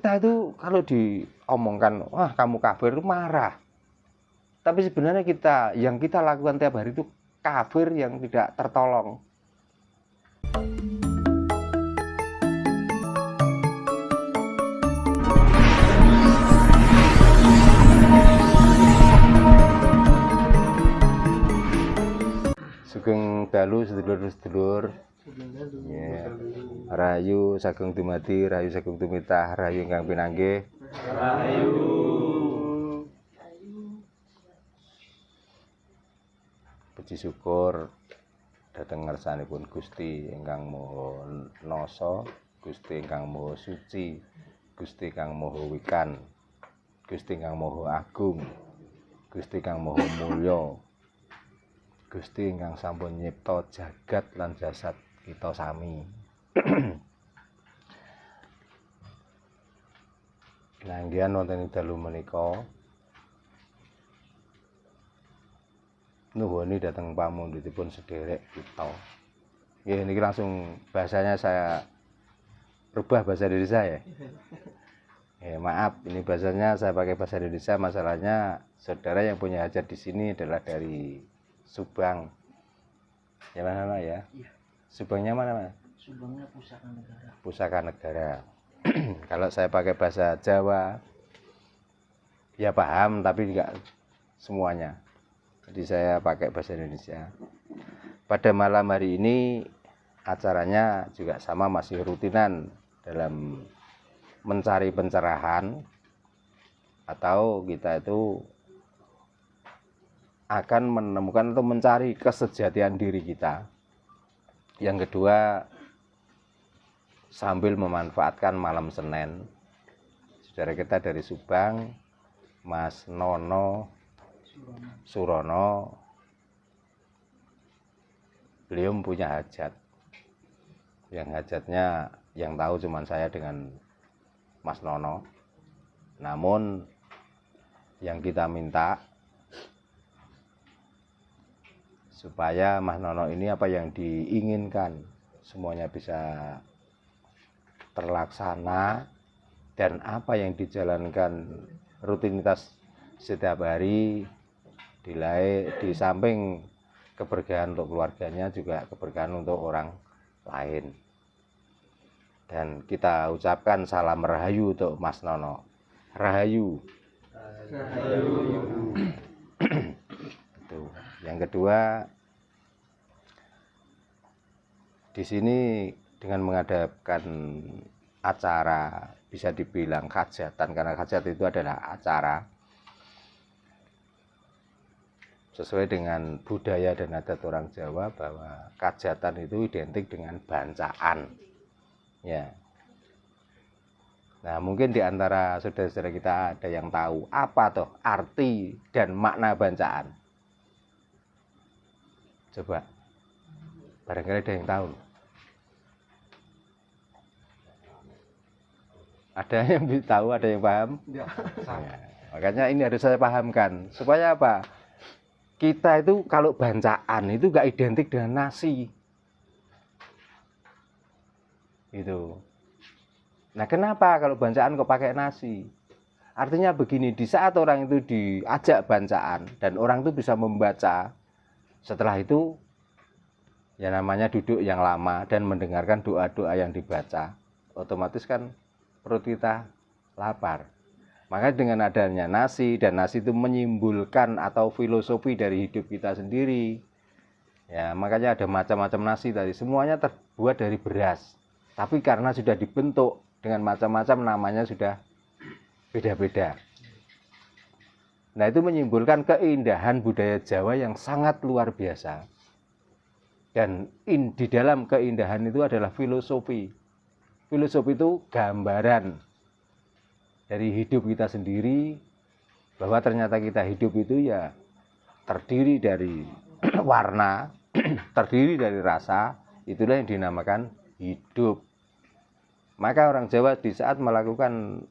kita itu kalau diomongkan, wah kamu kafir, itu marah. Tapi sebenarnya yang kita lakukan tiap hari itu kafir yang tidak tertolong. Sugeng dalu sedulur-sedulur. Ya. Rahayu sagung dumadi, rahayu sagung tumitah, rahayu ingkang pinanggih. Rahayu. Puji syukur dhateng ngersanipun Gusti ingkang Maha Nasa, Gusti ingkang Maha Suci, Gusti ingkang Maha Wikan, Gusti ingkang Maha Agung, Gusti ingkang Maha Mulya, Gusti ingkang sampun nyipta jagat lan jasad kita sami. Nanggihan wonten ing dalu menika nuwuni dhateng pamundhutipun sederek kita. Nggih niki langsung bahasanya saya rubah bahasa Indonesia ya. Maaf, ini bahasanya saya pakai bahasa Indonesia, masalahnya saudara yang punya hajat di sini adalah dari Subang. Ya mana ya? Iya. Subangnya mana? Subangnya Pusaka Negara. Pusaka Negara. Kalau saya pakai bahasa Jawa, ya paham, tapi enggak semuanya. Jadi saya pakai bahasa Indonesia. Pada malam hari ini acaranya juga sama, masih rutinan dalam mencari pencerahan, atau kita itu akan menemukan atau mencari kesejatian diri kita. Yang kedua, sambil memanfaatkan malam Senin, saudara kita dari Subang, Mas Nono Surono, beliau punya hajat. Yang hajatnya yang tahu cuma saya dengan Mas Nono. Namun yang kita minta supaya Mas Nono ini apa yang diinginkan semuanya bisa terlaksana, dan apa yang dijalankan rutinitas setiap hari di samping keberkahan untuk keluarganya juga keberkahan untuk orang lain. Dan kita ucapkan salam rahayu untuk Mas Nono. Rahayu. Rahayu. Itu. Yang kedua, di sini dengan mengadakan acara, bisa dibilang hajatan, karena hajat itu adalah acara sesuai dengan budaya dan adat orang Jawa, bahwa hajatan itu identik dengan bancaan. Ya. Nah, mungkin di antara saudara-saudara kita ada yang tahu apa toh arti dan makna bancaan. Coba, barangkali ada yang tahu. Ada yang tahu, ada yang paham? Ya, makanya ini harus saya pahamkan. Supaya apa? Kita itu kalau bancaan itu gak identik dengan nasi. Gitu. Nah, kenapa kalau bancaan kok pakai nasi? Artinya begini, di saat orang itu diajak bancaan dan orang itu bisa membaca, setelah itu ya namanya duduk yang lama dan mendengarkan doa-doa yang dibaca, otomatis kan perut kita lapar. Maka dengan adanya nasi, dan nasi itu menyimbolkan atau filosofi dari hidup kita sendiri. Ya, makanya ada macam-macam nasi tadi, semuanya terbuat dari beras. Tapi karena sudah dibentuk dengan macam-macam, namanya sudah beda-beda. Nah, itu menyimbolkan keindahan budaya Jawa yang sangat luar biasa. Dan di dalam keindahan itu adalah filosofi. Filosofi itu gambaran dari hidup kita sendiri, bahwa ternyata kita hidup itu ya terdiri dari warna, terdiri dari rasa, itulah yang dinamakan hidup. Maka orang Jawa di saat melakukan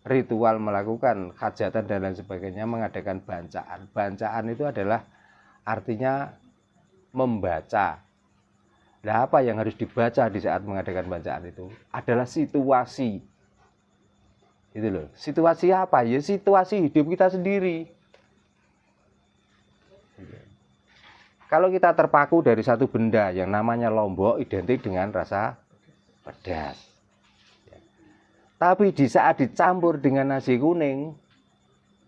ritual, melakukan hajatan dan lain sebagainya, mengadakan bancaan. Bancaan itu adalah artinya membaca. Nah, apa yang harus dibaca di saat mengadakan bancaan itu adalah situasi. Itu loh. Situasi apa? Ya situasi hidup kita sendiri. Kalau kita terpaku dari satu benda yang namanya lombok identik dengan rasa pedas. Tapi di saat dicampur dengan nasi kuning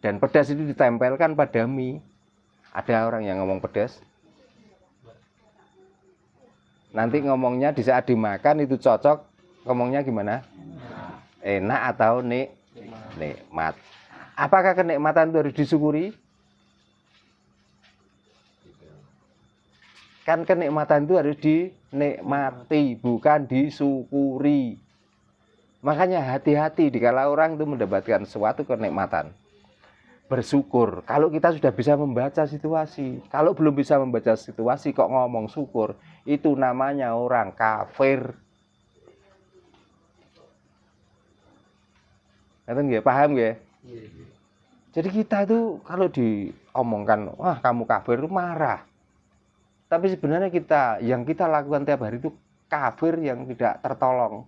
dan pedas itu ditempelkan pada mie, ada orang yang ngomong pedas. Nanti ngomongnya di saat dimakan itu cocok, ngomongnya gimana? Enak atau nikmat. Apakah kenikmatan itu harus disyukuri? Kan kenikmatan itu harus dinikmati, bukan disyukuri. Makanya hati-hati dikala orang itu mendapatkan suatu kenikmatan. Bersyukur. Kalau kita sudah bisa membaca situasi, kalau belum bisa membaca situasi kok ngomong syukur, itu namanya orang kafir. Ngerti nggih? Paham nggih? Jadi kita itu kalau diomongkan, wah kamu kafir, itu marah. Tapi sebenarnya yang kita lakukan tiap hari itu kafir yang tidak tertolong.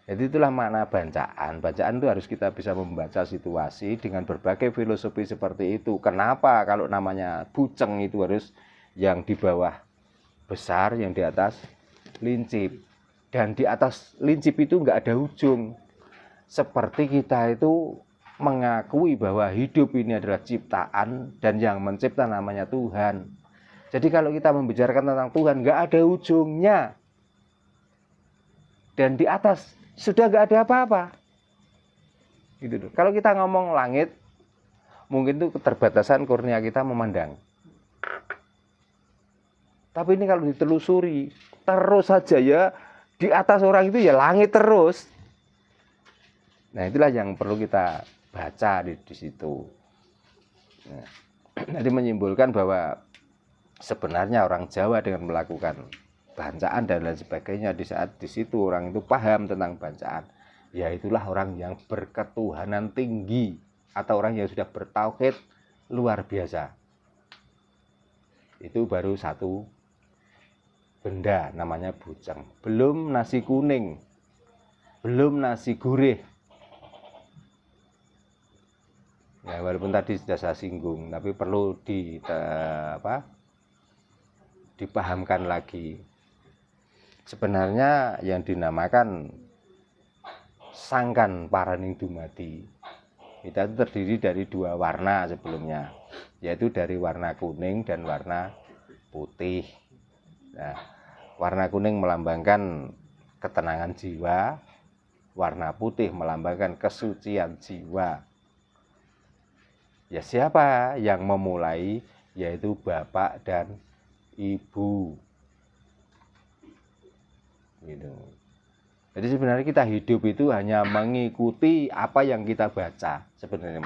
Jadi itulah makna bacaan. Bacaan itu harus kita bisa membaca situasi dengan berbagai filosofi seperti itu. Kenapa kalau namanya buceng itu harus yang di bawah besar, yang di atas lincip. Dan di atas lincip itu enggak ada ujung. Seperti kita itu mengakui bahwa hidup ini adalah ciptaan dan yang mencipta namanya Tuhan. Jadi kalau kita membicarakan tentang Tuhan enggak ada ujungnya. Dan di atas sudah enggak ada apa-apa. Gitu. Kalau kita ngomong langit, mungkin itu keterbatasan kurnia kita memandang. Tapi ini kalau ditelusuri, terus saja ya, di atas orang itu ya langit terus. Nah itulah yang perlu kita baca di situ. Nah, jadi menyimpulkan bahwa sebenarnya orang Jawa dengan melakukan bacaan dan lain sebagainya, di saat di situ orang itu paham tentang bacaan, ya itulah orang yang berketuhanan tinggi atau orang yang sudah bertauhid luar biasa. Itu baru satu benda namanya buceng. Belum nasi kuning, belum nasi gurih. Ya, walaupun tadi sudah saya singgung, tapi perlu dipahamkan lagi. Sebenarnya yang dinamakan sangkan paraning dumadi itu terdiri dari dua warna sebelumnya, yaitu dari warna kuning dan warna putih. Nah, warna kuning melambangkan ketenangan jiwa, warna putih melambangkan kesucian jiwa. Ya siapa yang memulai? Yaitu bapak dan ibu. Gitu. Jadi sebenarnya kita hidup itu hanya mengikuti apa yang kita baca sebenarnya.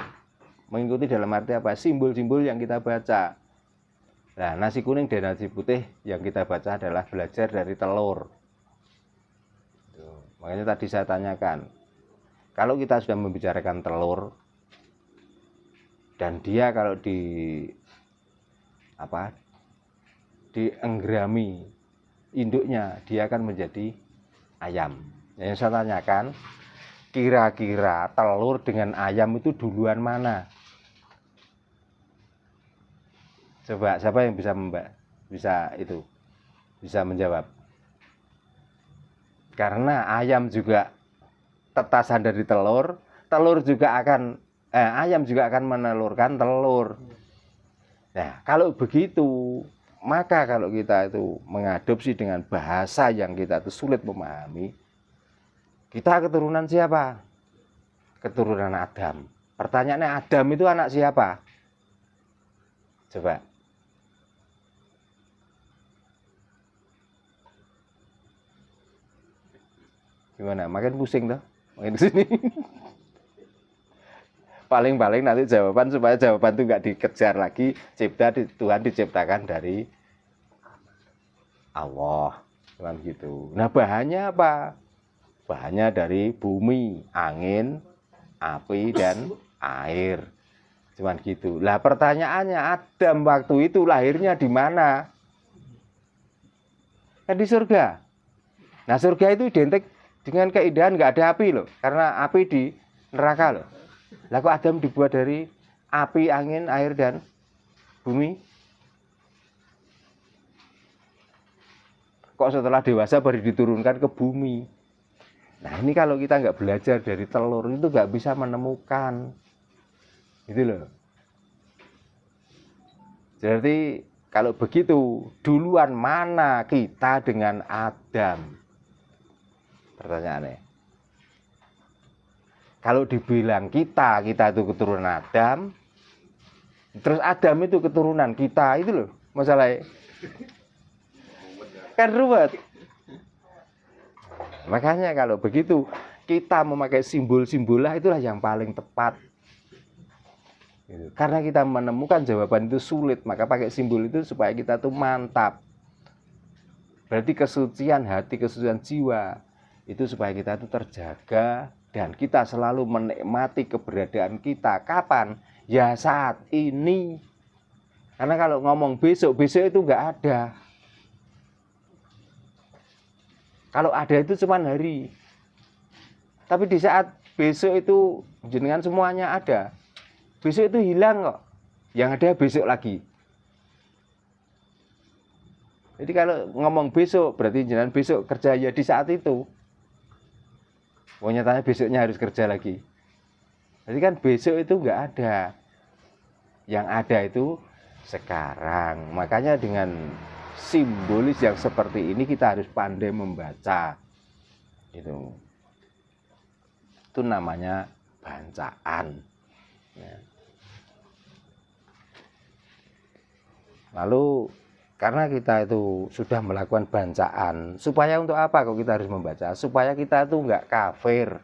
Mengikuti dalam arti apa? Simbol-simbol yang kita baca. Nah, nasi kuning dan nasi putih yang kita baca adalah belajar dari telur. Makanya tadi saya tanyakan, kalau kita sudah membicarakan telur dan dia kalau dienggerami induknya, dia akan menjadi ayam. Yang saya tanyakan, kira-kira telur dengan ayam itu duluan mana? Coba siapa yang bisa menjawab? Karena ayam juga tetasan dari telur, ayam juga akan menelurkan telur. Nah, kalau begitu, maka kalau kita itu mengadopsi dengan bahasa yang kita itu sulit memahami, kita keturunan siapa? Keturunan Adam. Pertanyaannya, Adam itu anak siapa? Coba. Gimana? Makin pusing toh? Makin sini. Paling-paling nanti jawaban, supaya jawaban itu nggak dikejar lagi, Tuhan diciptakan dari Allah, cuman gitu. Nah, bahannya apa? Bahannya dari bumi, angin, api, dan air. Cuman gitu. Lah pertanyaannya, Adam waktu itu lahirnya di mana? Kan di surga. Nah, surga itu identik dengan keindahan, nggak ada api loh, karena api di neraka loh. Lah kok Adam dibuat dari api, angin, air, dan bumi? Kok setelah dewasa baru diturunkan ke bumi? Nah, ini kalau kita nggak belajar dari telur itu nggak bisa menemukan. Gitu loh. Jadi kalau begitu, duluan mana kita dengan Adam? Pertanyaannya. Kalau dibilang kita itu keturunan Adam, terus Adam itu keturunan kita, itu loh masalahnya. Kan ruwet. Makanya kalau begitu, kita memakai simbol-simbol lah, itulah yang paling tepat. Karena kita menemukan jawaban itu sulit, maka pakai simbol itu supaya kita tuh mantap. Berarti kesucian hati, kesucian jiwa, itu supaya kita itu terjaga. Dan kita selalu menikmati keberadaan kita. Kapan? Ya saat ini. Karena kalau ngomong besok itu nggak ada. Kalau ada itu cuma hari. Tapi di saat besok itu jenengan semuanya ada. Besok itu hilang kok. Yang ada besok lagi. Jadi kalau ngomong besok, berarti jenengan besok kerja ya di saat itu. Pokoknya tanya besoknya harus kerja lagi. Jadi kan besok itu nggak ada. Yang ada itu sekarang. Makanya dengan simbolis yang seperti ini kita harus pandai membaca. Itu namanya bancaan. Ya. Lalu karena kita itu sudah melakukan bancaan, supaya untuk apa kok kita harus membaca? Supaya kita itu enggak kafir.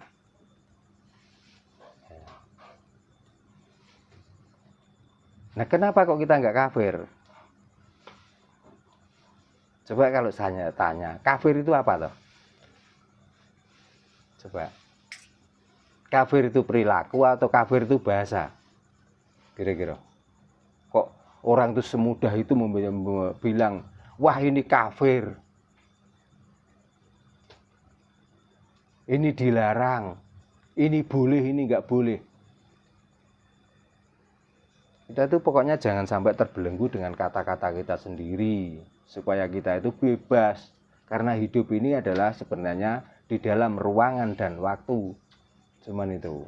Nah, kenapa kok kita enggak kafir? Coba kalau saya tanya, kafir itu apa toh? Coba. Kafir itu perilaku atau kafir itu bahasa? Kira-kira. Kok orang itu semudah itu bilang, wah ini kafir, ini dilarang, ini boleh, ini nggak boleh. Kita itu pokoknya jangan sampai terbelenggu dengan kata-kata kita sendiri, supaya kita itu bebas. Karena hidup ini adalah sebenarnya di dalam ruangan dan waktu. Cuman itu.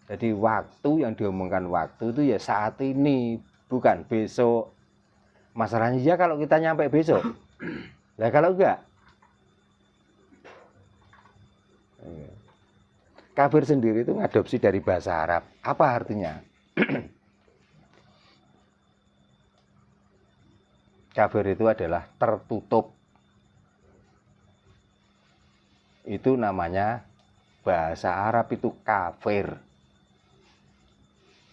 Jadi waktu yang diomongkan waktu itu ya saat ini, bukan besok. Masalahnya ya kalau kita nyampe besok. Lah kalau enggak. Kafir sendiri itu ngadopsi dari bahasa Arab. Apa artinya? Kafir itu adalah tertutup. Itu namanya bahasa Arab itu kafir.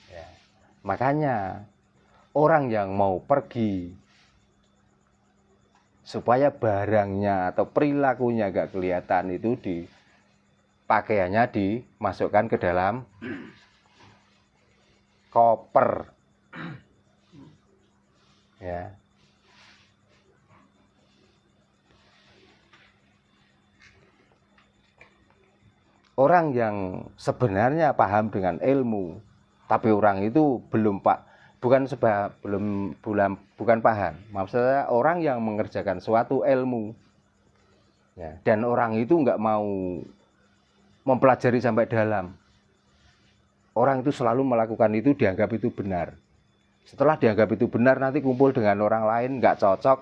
Ya. Makanya orang yang mau pergi supaya barangnya atau perilakunya gak kelihatan itu pakaiannya dimasukkan ke dalam koper. Ya. Orang yang sebenarnya paham dengan ilmu, tapi orang itu bukan paham. Maksudnya orang yang mengerjakan suatu ilmu, ya, dan orang itu nggak mau mempelajari sampai dalam. Orang itu selalu melakukan itu dianggap itu benar. Setelah dianggap itu benar, nanti kumpul dengan orang lain nggak cocok,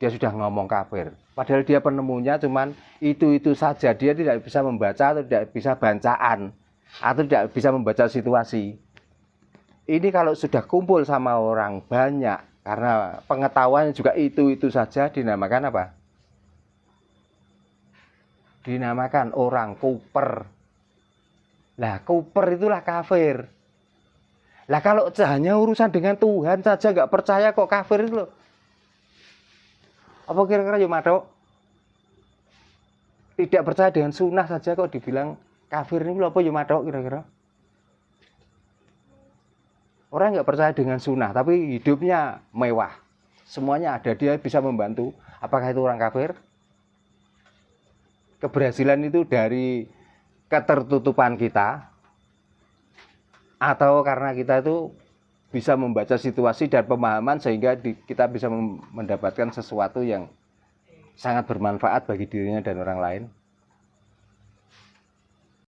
dia sudah ngomong kafir. Padahal dia penemunya cuman itu saja. Dia tidak bisa membaca atau tidak bisa bancaan atau tidak bisa membaca situasi. Ini kalau sudah kumpul sama orang banyak karena pengetahuannya juga itu saja, dinamakan apa? Dinamakan orang kuper. Lah kuper itulah kafir. Lah kalau hanya urusan dengan Tuhan saja nggak percaya kok kafir itu loh. Apa kira-kira ya Madok? Tidak percaya dengan sunnah saja kok dibilang kafir ini apa ya Madok kira-kira? Orang nggak percaya dengan sunnah tapi hidupnya mewah. Semuanya ada, dia bisa membantu. Apakah itu orang kafir? keberhasilan itu dari ketertutupan kita, atau karena kita itu bisa membaca situasi dan pemahaman sehingga kita bisa mendapatkan sesuatu yang sangat bermanfaat bagi dirinya dan orang lain.